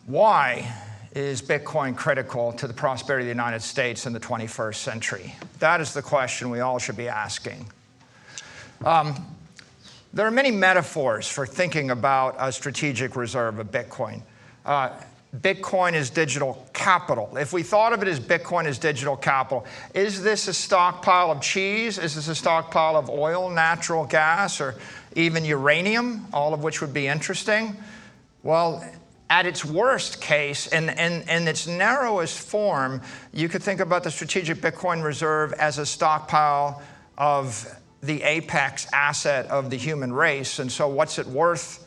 Why is Bitcoin critical to the prosperity of the United States in the 21st century? That is the question we all should be asking. There are many metaphors for thinking about a strategic reserve of Bitcoin. Bitcoin is digital capital. If we thought of it as Bitcoin as digital capital, is this a stockpile of cheese? Is this a stockpile of oil, natural gas, or even uranium, all of which would be interesting? Well, at its worst case, in its narrowest form, you could think about the strategic Bitcoin reserve as a stockpile of the apex asset of the human race. And so what's it worth?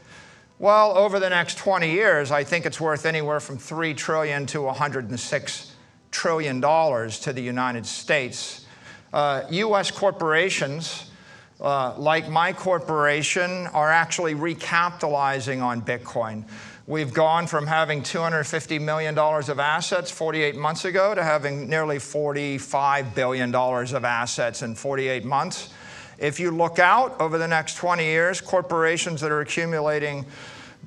Well, over the next 20 years, I think it's worth anywhere from $3 trillion to $106 trillion to the United States. U.S. corporations, like my corporation, are actually recapitalizing on Bitcoin. We've gone from having $250 million of assets 48 months ago to having nearly $45 billion of assets in 48 months. If you look out over the next 20 years, corporations that are accumulating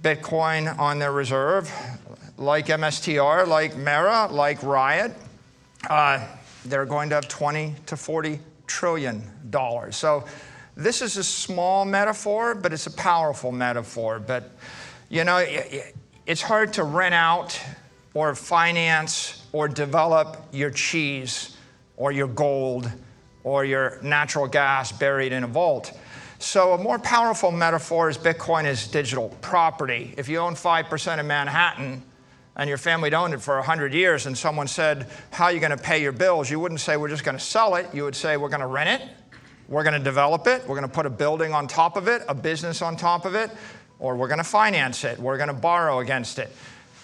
Bitcoin on their reserve, like MSTR, like Mara, like Riot, they're going to have $20 to $40 trillion. So this is a small metaphor, but it's a powerful metaphor. But you know, it's hard to rent out or finance or develop your cheese or your gold or your natural gas buried in a vault. So a more powerful metaphor is Bitcoin is digital property. If you own 5% of Manhattan and your family had owned it for 100 years and someone said, how are you going to pay your bills? You wouldn't say, we're just going to sell it. You would say, we're going to rent it. We're going to develop it. We're going to put a building on top of it, a business on top of it, or we're going to finance it. We're going to borrow against it.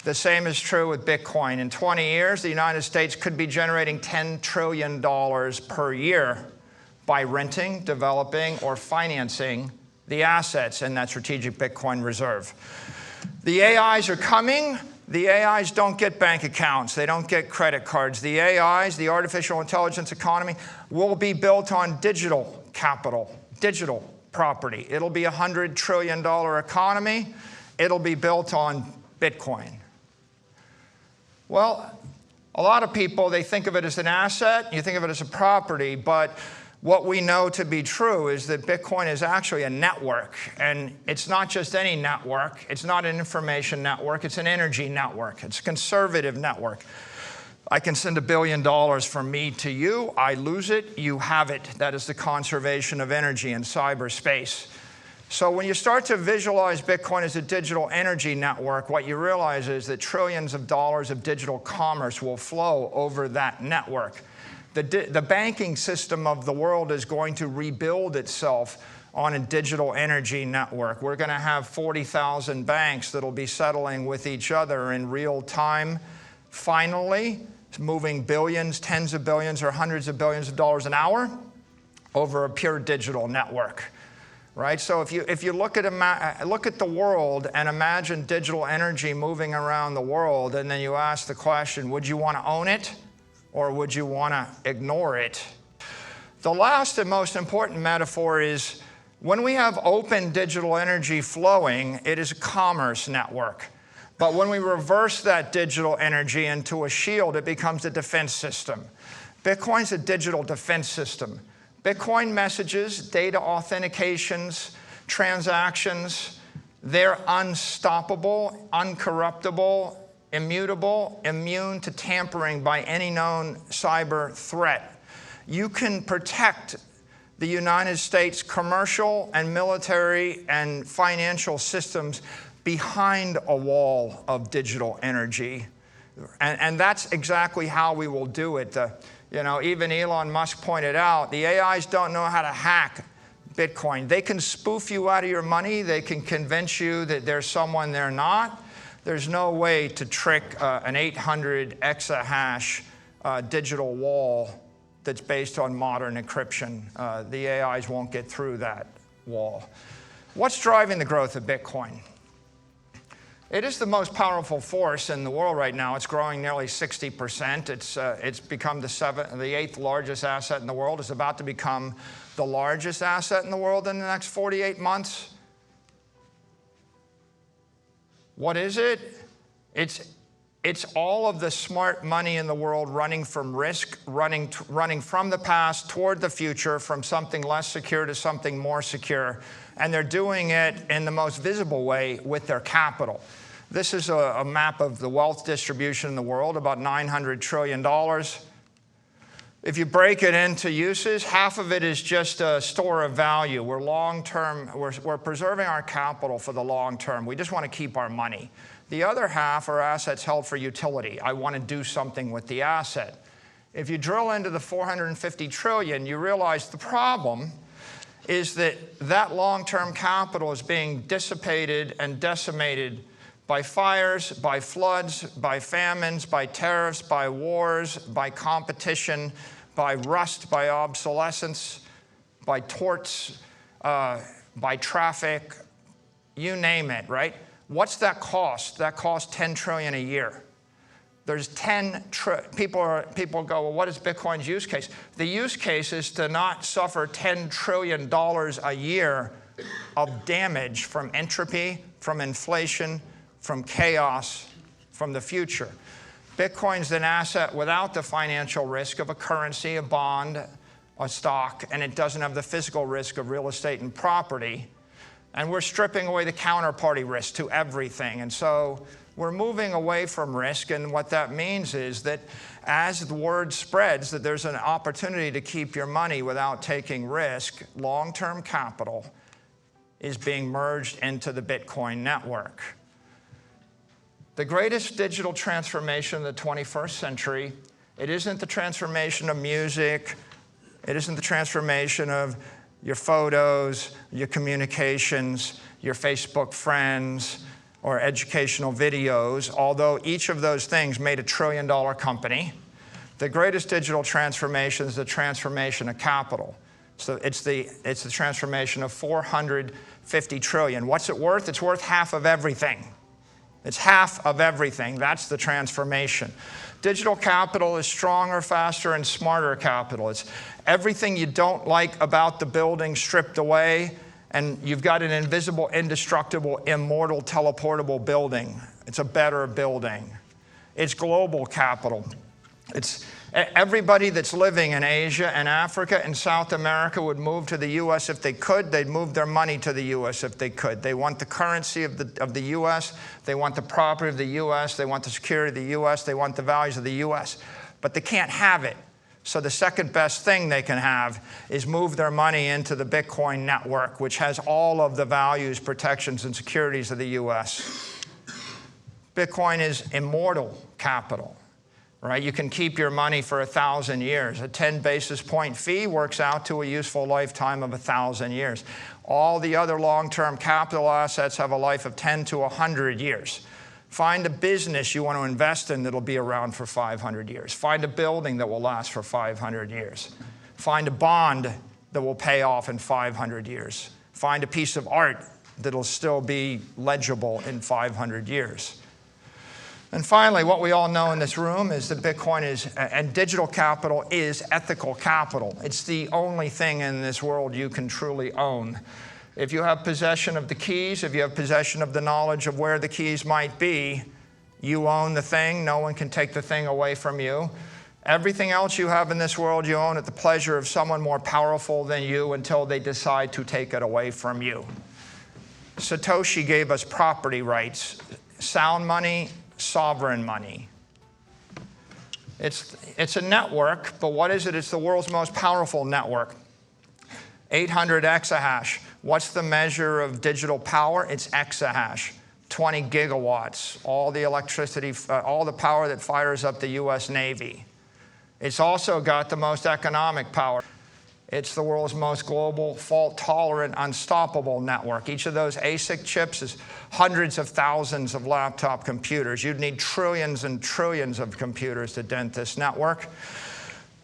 The same is true with Bitcoin. In 20 years, the United States could be generating $10 trillion per year by renting, developing, or financing the assets in that strategic Bitcoin reserve. The AIs are coming. The AIs don't get bank accounts. They don't get credit cards. The AIs, the artificial intelligence economy, will be built on digital capital, digital property. It'll be a $100 trillion economy. It'll be built on Bitcoin. Well, a lot of people, they think of it as an asset. You think of it as a property. But what we know to be true is that Bitcoin is actually a network. And it's not just any network. It's not an information network. It's an energy network. It's a conservative network. I can send $1 billion from me to you. I lose it. You have it. That is the conservation of energy in cyberspace. So when you start to visualize Bitcoin as a digital energy network, what you realize is that trillions of dollars of digital commerce will flow over that network. The banking system of the world is going to rebuild itself on a digital energy network. We're going to have 40,000 banks that will be settling with each other in real time. Finally, moving billions, tens of billions, or hundreds of billions of dollars an hour over a pure digital network. Right? So if you look at the world and imagine digital energy moving around the world, and then you ask the question, would you want to own it or would you want to ignore it? The last and most important metaphor is when we have open digital energy flowing, it is a commerce network. But when we reverse that digital energy into a shield, it becomes a defense system. Bitcoin's a digital defense system. Bitcoin messages, data authentications, transactions, they're unstoppable, uncorruptible, immutable, immune to tampering by any known cyber threat. You can protect the United States commercial and military and financial systems behind a wall of digital energy. And that's exactly how we will do it. You know, even Elon Musk pointed out, the AIs don't know how to hack Bitcoin. They can spoof you out of your money. They can convince you that there's someone they're not. There's no way to trick an 800 exahash digital wall that's based on modern encryption. The AIs won't get through that wall. What's driving the growth of Bitcoin? It is the most powerful force in the world right now. It's growing nearly 60%. It's become the eighth largest asset in the world. It's about to become the largest asset in the world in the next 48 months. What is it? It's It's all of the smart money in the world running from risk, running from the past toward the future, from something less secure to something more secure. And they're doing it in the most visible way with their capital. This is a map of the wealth distribution in the world, about $900 trillion. If you break it into uses, half of it is just a store of value. We're long-term, we're preserving our capital for the long term. We just want to keep our money. The other half are assets held for utility. I want to do something with the asset. If you drill into the 450 trillion, you realize the problem is that long-term capital is being dissipated and decimated by fires, by floods, by famines, by tariffs, by wars, by competition, by rust, by obsolescence, by torts, by traffic, you name it, right? What's that cost? That costs 10 trillion a year. There's 10 people go, well, what is Bitcoin's use case? The use case is to not suffer $10 trillion a year of damage from entropy, from inflation, from chaos, from the future. Bitcoin's an asset without the financial risk of a currency, a bond, a stock, and it doesn't have the physical risk of real estate and property. And we're stripping away the counterparty risk to everything. And so we're moving away from risk, and what that means is that as the word spreads that there's an opportunity to keep your money without taking risk, long-term capital is being merged into the Bitcoin network. The greatest digital transformation of the 21st century, it isn't the transformation of music, it isn't the transformation of your photos, your communications, your Facebook friends, or educational videos, although each of those things made $1 trillion company. The greatest digital transformation is the transformation of capital. So it's the transformation of 450 trillion. What's it worth? It's worth half of everything. It's half of everything. That's the transformation. Digital capital is stronger, faster, and smarter capital. It's everything you don't like about the building stripped away, and you've got an invisible, indestructible, immortal, teleportable building. It's a better building. It's global capital. It's everybody that's living in Asia and Africa and South America would move to the U.S. if they could. They'd move their money to the U.S. if they could. They want the currency of the U.S. They want the property of the U.S. They want the security of the U.S. They want the values of the U.S. But they can't have it. So the second best thing they can have is move their money into the Bitcoin network, which has all of the values, protections, and securities of the U.S. Bitcoin is immortal capital. Right? You can keep your money for 1,000 years. A 10 basis point fee works out to a useful lifetime of 1,000 years. All the other long-term capital assets have a life of 10 to 100 years. Find a business you want to invest in that'll be around for 500 years. Find a building that will last for 500 years. Find a bond that will pay off in 500 years. Find a piece of art that'll still be legible in 500 years. And finally, what we all know in this room is that Bitcoin and digital capital is ethical capital. It's the only thing in this world you can truly own. If you have possession of the keys, if you have possession of the knowledge of where the keys might be, you own the thing. No one can take the thing away from you. Everything else you have in this world, you own at the pleasure of someone more powerful than you until they decide to take it away from you. Satoshi gave us property rights, sound money, sovereign money. It's a network, but what is it? It's the world's most powerful network. 800 exahash. What's the measure of digital power? It's exahash. 20 gigawatts. All the electricity, all the power that fires up the US Navy. It's also got the most economic power. It's the world's most global, fault-tolerant, unstoppable network. Each of those ASIC chips is hundreds of thousands of laptop computers. You'd need trillions and trillions of computers to dent this network.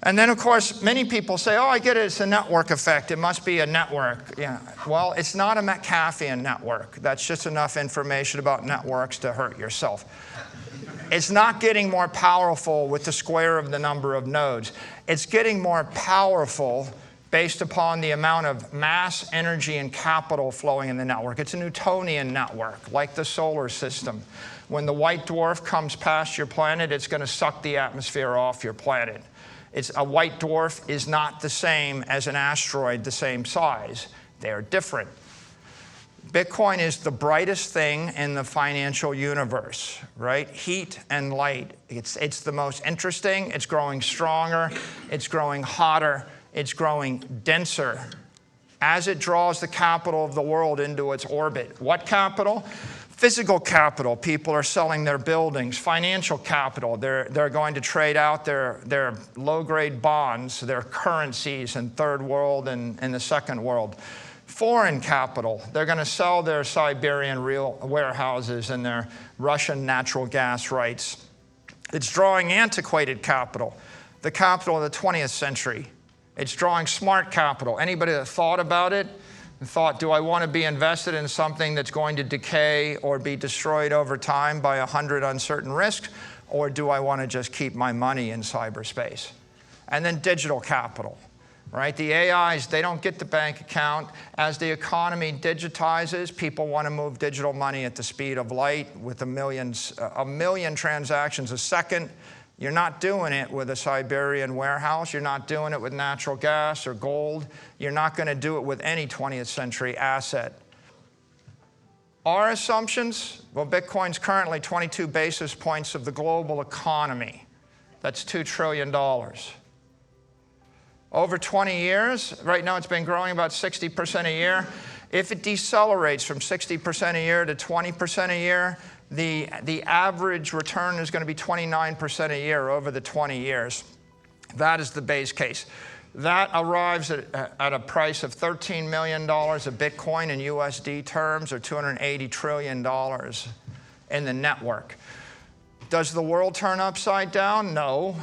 And then, of course, many people say, oh, I get it, it's a network effect. It must be a network. Yeah. Well, it's not a McAfee network. That's just enough information about networks to hurt yourself. It's not getting more powerful with the square of the number of nodes. It's getting more powerful based upon the amount of mass, energy, and capital flowing in the network. It's a Newtonian network, like the solar system. When the white dwarf comes past your planet, it's going to suck the atmosphere off your planet. A white dwarf is not the same as an asteroid the same size. They are different. Bitcoin is the brightest thing in the financial universe, right? Heat and light. It's the most interesting. It's growing stronger. It's growing hotter. It's growing denser as it draws the capital of the world into its orbit. What capital? Physical capital. People are selling their buildings. Financial capital. They're going to trade out their low-grade bonds, their currencies in third world and in the second world. Foreign capital. They're going to sell their Siberian real warehouses and their Russian natural gas rights. It's drawing antiquated capital, the capital of the 20th century. It's drawing smart capital. Anybody that thought about it and thought, do I want to be invested in something that's going to decay or be destroyed over time by 100 uncertain risks, or do I want to just keep my money in cyberspace? And then digital capital, right? The AIs, they don't get the bank account. As the economy digitizes, people want to move digital money at the speed of light with a million transactions a second. You're not doing it with a Siberian warehouse. You're not doing it with natural gas or gold. You're not going to do it with any 20th century asset. Our assumptions? Well, Bitcoin's currently 22 basis points of the global economy. That's $2 trillion. Over 20 years, right now it's been growing about 60% a year. If it decelerates from 60% a year to 20% a year, the average return is going to be 29% a year over the 20 years. That is the base case. That arrives at a price of $13 million of Bitcoin in USD terms, or $280 trillion in the network. Does the world turn upside down? No.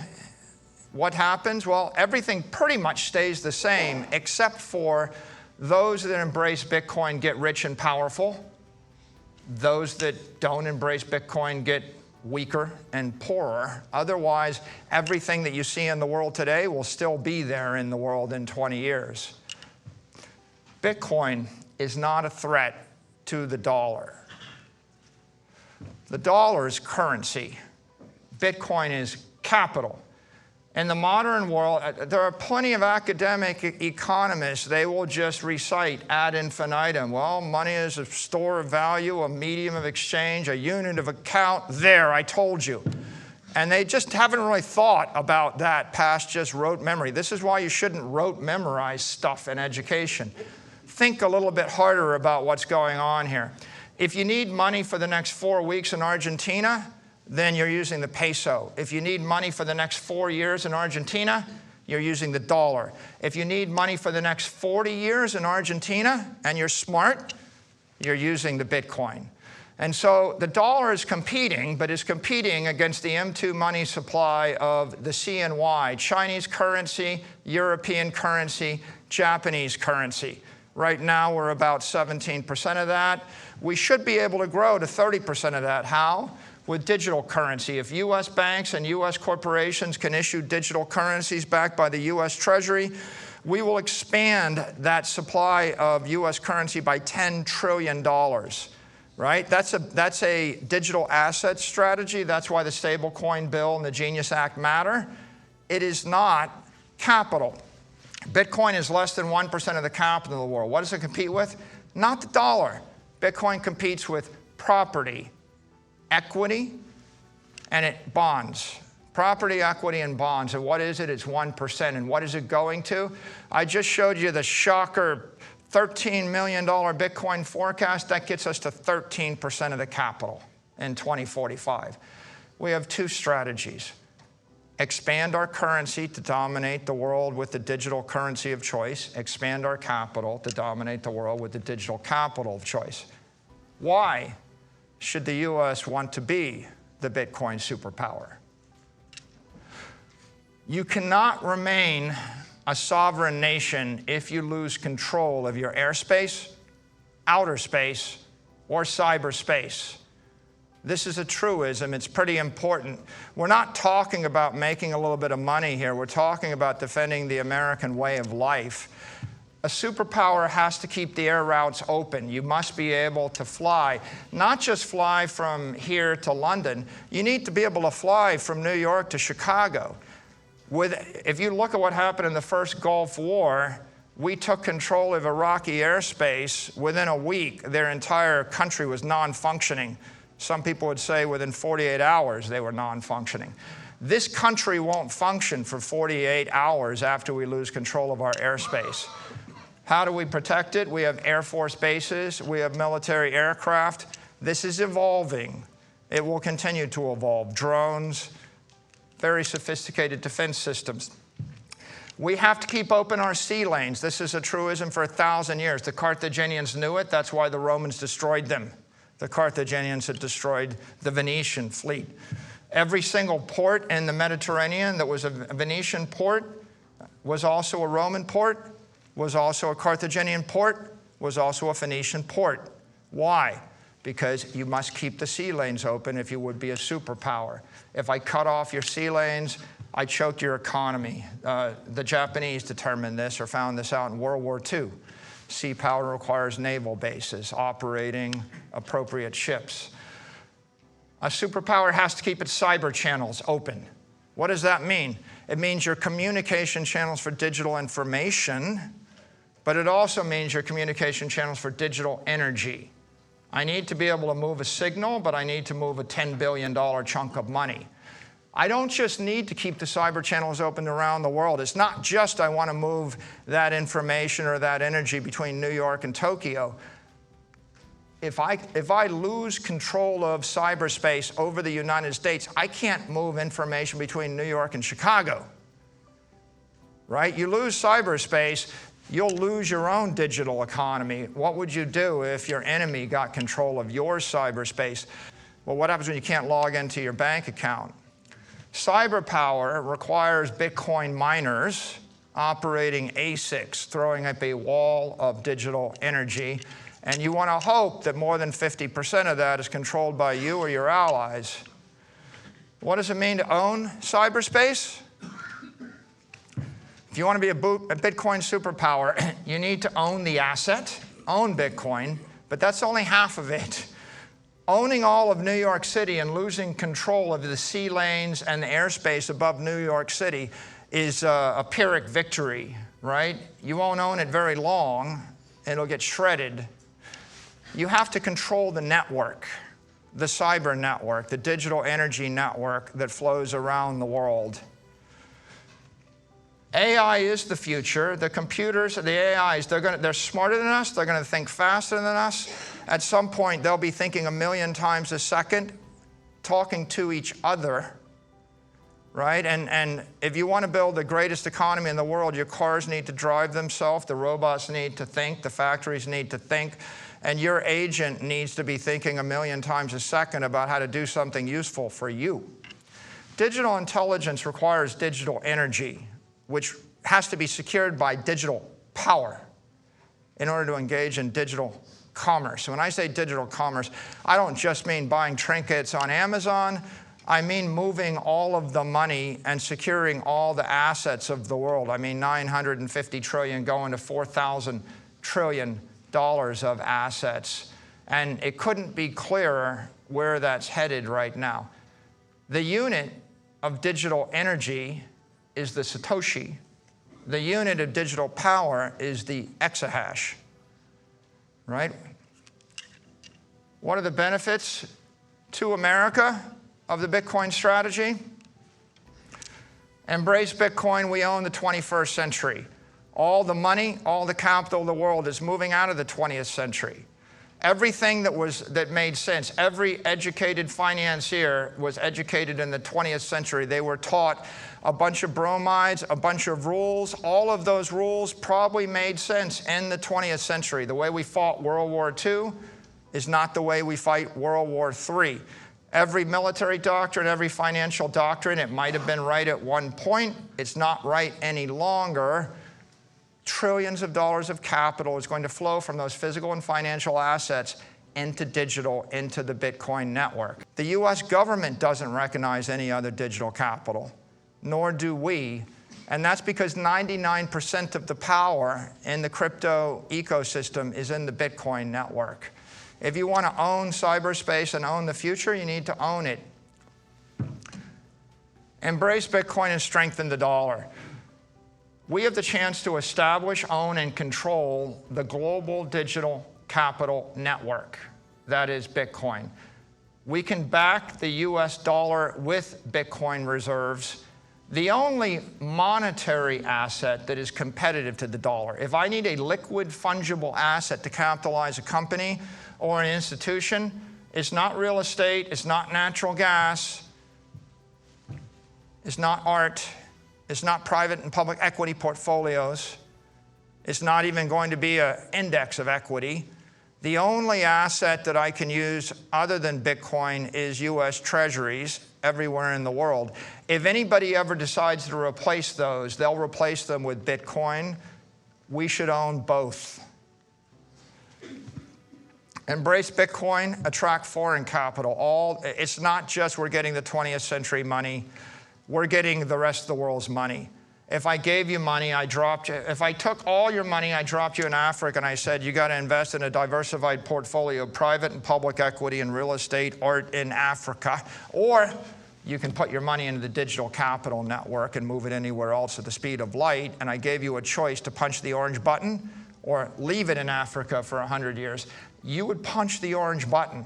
What happens? Well, everything pretty much stays the same, except for those that embrace Bitcoin get rich and powerful. Those that don't embrace Bitcoin get weaker and poorer. Otherwise, everything that you see in the world today will still be there in the world in 20 years. Bitcoin is not a threat to the dollar. The dollar is currency. Bitcoin is capital. In the modern world, there are plenty of academic economists. They will just recite ad infinitum. Well, money is a store of value, a medium of exchange, a unit of account. There, I told you. And they just haven't really thought about that past just rote memory. This is why you shouldn't rote memorize stuff in education. Think a little bit harder about what's going on here. If you need money for the next 4 weeks in Argentina, then you're using the peso. If you need money for the next 4 years in Argentina, you're using the dollar. If you need money for the next 40 years in Argentina and you're smart, you're using the Bitcoin. And so the dollar is competing, but is competing against the M2 money supply of the CNY, Chinese currency, European currency, Japanese currency. Right now, we're about 17% of that. We should be able to grow to 30% of that. How? With digital currency. If U.S. banks and U.S. corporations can issue digital currencies backed by the U.S. Treasury, we will expand that supply of U.S. currency by $10 trillion, right? That's a digital asset strategy. That's why the stablecoin bill and the Genius Act matter. It is not capital. Bitcoin is less than 1% of the capital of the world. What does it compete with? Not the dollar. Bitcoin competes with property, equity, and bonds. Property, equity, and bonds. And what is it? It's 1%. And what is it going to? I just showed you the shocker $13 million Bitcoin forecast. That gets us to 13% of the capital in 2045. We have two strategies. Expand our currency to dominate the world with the digital currency of choice. Expand our capital to dominate the world with the digital capital of choice. Why should the U.S. want to be the Bitcoin superpower? You cannot remain a sovereign nation if you lose control of your airspace, outer space, or cyberspace. This is a truism. It's pretty important. We're not talking about making a little bit of money here. We're talking about defending the American way of life. A superpower has to keep the air routes open. You must be able to fly, not just fly from here to London. You need to be able to fly from New York to Chicago. If you look at what happened in the first Gulf War, we took control of Iraqi airspace. Within a week, their entire country was non-functioning. Some people would say within 48 hours they were non-functioning. This country won't function for 48 hours after we lose control of our airspace. How do we protect it? We have Air Force bases. We have military aircraft. This is evolving. It will continue to evolve. Drones, very sophisticated defense systems. We have to keep open our sea lanes. This is a truism for 1,000 years. The Carthaginians knew it. That's why the Romans destroyed them. The Carthaginians had destroyed the Venetian fleet. Every single port in the Mediterranean that was a Venetian port was also a Roman port, was also a Carthaginian port, was also a Phoenician port. Why? Because you must keep the sea lanes open if you would be a superpower. If I cut off your sea lanes, I choke your economy. The Japanese determined this or found this out in World War II. Sea power requires naval bases operating appropriate ships. A superpower has to keep its cyber channels open. What does that mean? It means your communication channels for digital information, but it also means your communication channels for digital energy. I need to be able to move a signal, but I need to move a $10 billion chunk of money. I don't just need to keep the cyber channels open around the world. It's not just I want to move that information or that energy between New York and Tokyo. If I lose control of cyberspace over the United States, I can't move information between New York and Chicago, right? You lose cyberspace, you'll lose your own digital economy. What would you do if your enemy got control of your cyberspace? Well, what happens when you can't log into your bank account? Cyber power requires Bitcoin miners operating ASICs, throwing up a wall of digital energy. And you want to hope that more than 50% of that is controlled by you or your allies. What does it mean to own cyberspace? If you want to be a Bitcoin superpower, you need to own the asset, own Bitcoin, but that's only half of it. Owning all of New York City and losing control of the sea lanes and the airspace above New York City is a Pyrrhic victory, right? You won't own it very long. It'll get shredded. You have to control the network, the cyber network, the digital energy network that flows around the world. AI is the future. The computers, the AIs, they're smarter than us. They're going to think faster than us. At some point, they'll be thinking 1,000,000 times a second, talking to each other, right? And if you want to build the greatest economy in the world, your cars need to drive themselves. The robots need to think. The factories need to think. And your agent needs to be thinking 1,000,000 times a second about how to do something useful for you. Digital intelligence requires digital energy, which has to be secured by digital power in order to engage in digital commerce. When I say digital commerce, I don't just mean buying trinkets on Amazon. I mean moving all of the money and securing all the assets of the world. I mean $950 trillion going to $4,000 trillion of assets. And it couldn't be clearer where that's headed right now. The unit of digital energy is the Satoshi. The unit of digital power is the exahash, right? What are the benefits to America of the Bitcoin strategy? Embrace Bitcoin, we own the 21st century. All the money, all the capital of the world is moving out of the 20th century. Everything that made sense, every educated financier was educated in the 20th century. They were taught a bunch of bromides, a bunch of rules. All of those rules probably made sense in the 20th century. The way we fought World War II is not the way we fight World War III. Every military doctrine, every financial doctrine, it might have been right at one point. It's not right any longer. Trillions of dollars of capital is going to flow from those physical and financial assets into digital, into the Bitcoin network. The US government doesn't recognize any other digital capital, nor do we. And that's because 99% of the power in the crypto ecosystem is in the Bitcoin network. If you want to own cyberspace and own the future, you need to own it. Embrace Bitcoin and strengthen the dollar. We have the chance to establish, own, and control the global digital capital network. That is Bitcoin. We can back the US dollar with Bitcoin reserves, the only monetary asset that is competitive to the dollar. If I need a liquid, fungible asset to capitalize a company or an institution, it's not real estate, it's not natural gas, it's not art, it's not private and public equity portfolios, it's not even going to be an index of equity. The only asset that I can use other than Bitcoin is US Treasuries everywhere in the world. If anybody ever decides to replace those, they'll replace them with Bitcoin. We should own both. Embrace Bitcoin, attract foreign capital. It's not just we're getting the 20th century money, we're getting the rest of the world's money. If I gave you money, I dropped you. If I took all your money, I dropped you in Africa and I said, you got to invest in a diversified portfolio of private and public equity and real estate, art in Africa. Or you can put your money into the digital capital network and move it anywhere else at the speed of light. And I gave you a choice to punch the orange button or leave it in Africa for 100 years. You would punch the orange button.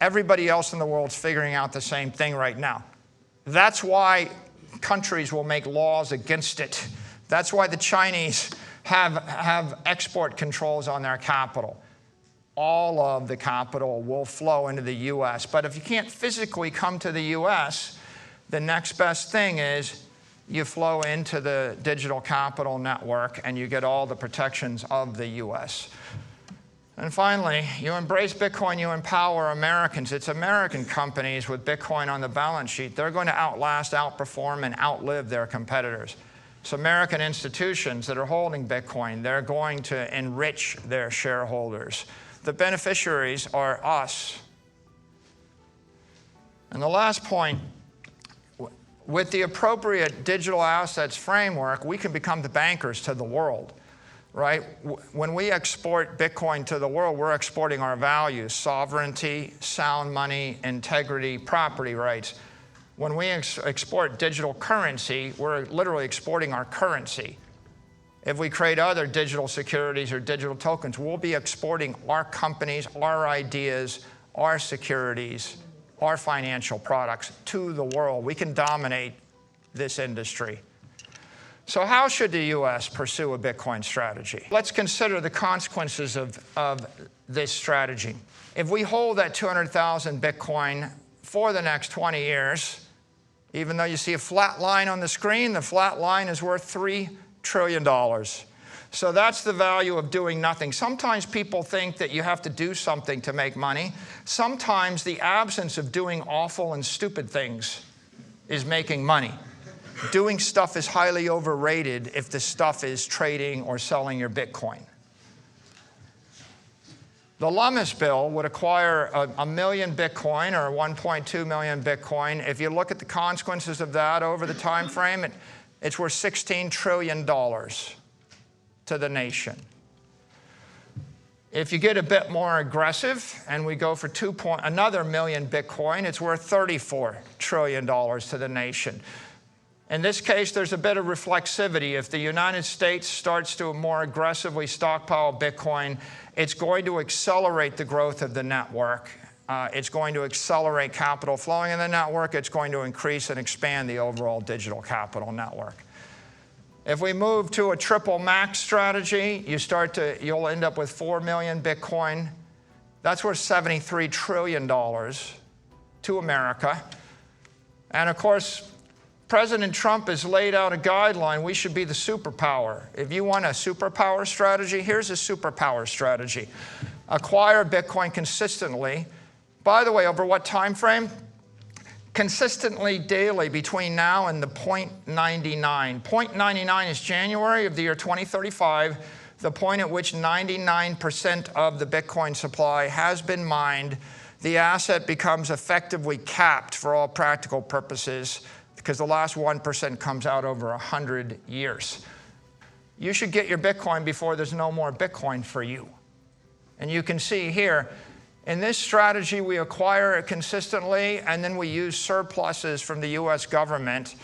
Everybody else in the world's figuring out the same thing right now. That's why countries will make laws against it. That's why the Chinese have export controls on their capital. All of the capital will flow into the US. But if you can't physically come to the US, the next best thing is you flow into the digital capital network and you get all the protections of the US. And finally, you embrace Bitcoin, you empower Americans. It's American companies with Bitcoin on the balance sheet. They're going to outlast, outperform, and outlive their competitors. It's American institutions that are holding Bitcoin. They're going to enrich their shareholders. The beneficiaries are us. And the last point, with the appropriate digital assets framework, we can become the bankers to the world. Right? When we export Bitcoin to the world, we're exporting our values: sovereignty, sound money, integrity, property rights. When we export digital currency, we're literally exporting our currency. If we create other digital securities or digital tokens, we'll be exporting our companies, our ideas, our securities, our financial products to the world. We can dominate this industry. So how should the US pursue a Bitcoin strategy? Let's consider the consequences of this strategy. If we hold that 200,000 Bitcoin for the next 20 years, even though you see a flat line on the screen, the flat line is worth $3 trillion. So that's the value of doing nothing. Sometimes people think that you have to do something to make money. Sometimes the absence of doing awful and stupid things is making money. Doing stuff is highly overrated if the stuff is trading or selling your Bitcoin. The Lummis bill would acquire a million Bitcoin or 1.2 million Bitcoin. If you look at the consequences of that over the time frame, it's worth $16 trillion to the nation. If you get a bit more aggressive and we go for another million Bitcoin, it's worth $34 trillion to the nation. In this case, there's a bit of reflexivity. If the United States starts to more aggressively stockpile Bitcoin, it's going to accelerate the growth of the network. It's going to accelerate capital flowing in the network. It's going to increase and expand the overall digital capital network. If we move to a triple max strategy, you'll end up with 4 million Bitcoin. That's worth $73 trillion to America. And of course, President Trump has laid out a guideline. We should be the superpower. If you want a superpower strategy, here's a superpower strategy. Acquire Bitcoin consistently. By the way, over what time frame? Consistently daily between now and the 0.99. 0.99 is January of the year 2035, the point at which 99% of the Bitcoin supply has been mined the asset becomes effectively capped for all practical purposes because the last 1% comes out over 100 years. You should get your Bitcoin before there's no more Bitcoin for you. And you can see here, in this strategy, we acquire it consistently, and then we use surpluses from the US government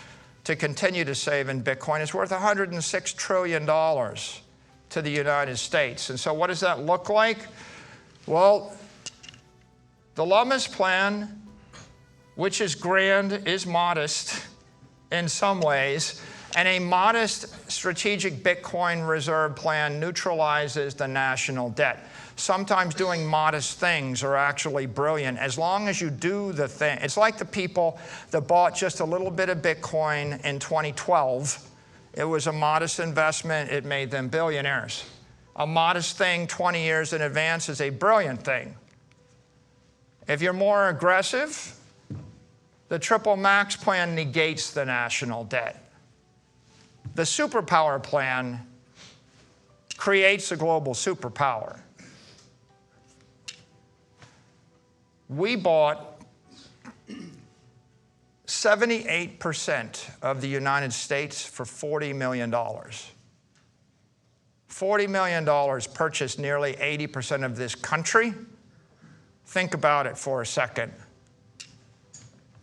to continue to save in Bitcoin. It's worth $106 trillion to the United States. And so what does that look like? Well, the Lummis plan, which is grand, is modest in some ways, and a modest strategic Bitcoin reserve plan neutralizes the national debt. Sometimes doing modest things are actually brilliant as long as you do the thing. It's like the people that bought just a little bit of Bitcoin in 2012. It was a modest investment. It made them billionaires. A modest thing 20 years in advance is a brilliant thing. If you're more aggressive, the triple max plan negates the national debt. The Superpower plan creates a global superpower. We bought 78% of the United States for $40 million. $40 million purchased nearly 80% of this country. Think about it for a second.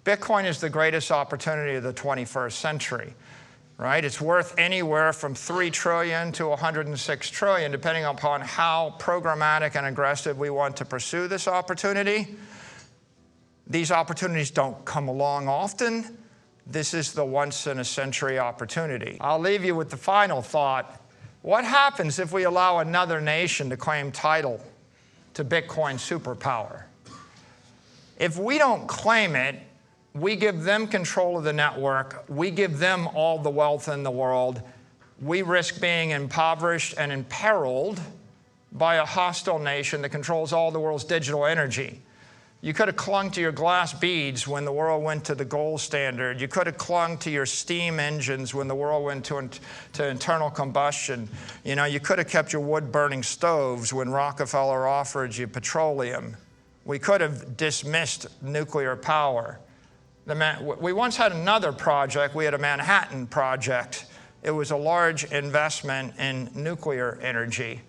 Bitcoin is the greatest opportunity of the 21st century, right? It's worth anywhere from $3 trillion to $106 trillion, depending upon how programmatic and aggressive we want to pursue this opportunity. These opportunities don't come along often. This is the once-in-a-century opportunity. I'll leave you with the final thought. What happens if we allow another nation to claim title to Bitcoin superpower? If we don't claim it, we give them control of the network. We give them all the wealth in the world. We risk being impoverished and imperiled by a hostile nation that controls all the world's digital energy. You could have clung to your glass beads when the world went to the gold standard. You could have clung to your steam engines when the world went to internal combustion. You know, you could have kept your wood-burning stoves when Rockefeller offered you petroleum. We could have dismissed nuclear power. We once had another project. We had a Manhattan project. It was a large investment in nuclear energy.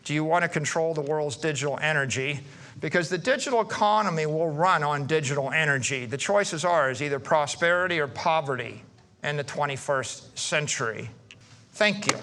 Do you want to control the world's digital energy? Because the digital economy will run on digital energy. The choice is ours, either prosperity or poverty in the 21st century. Thank you.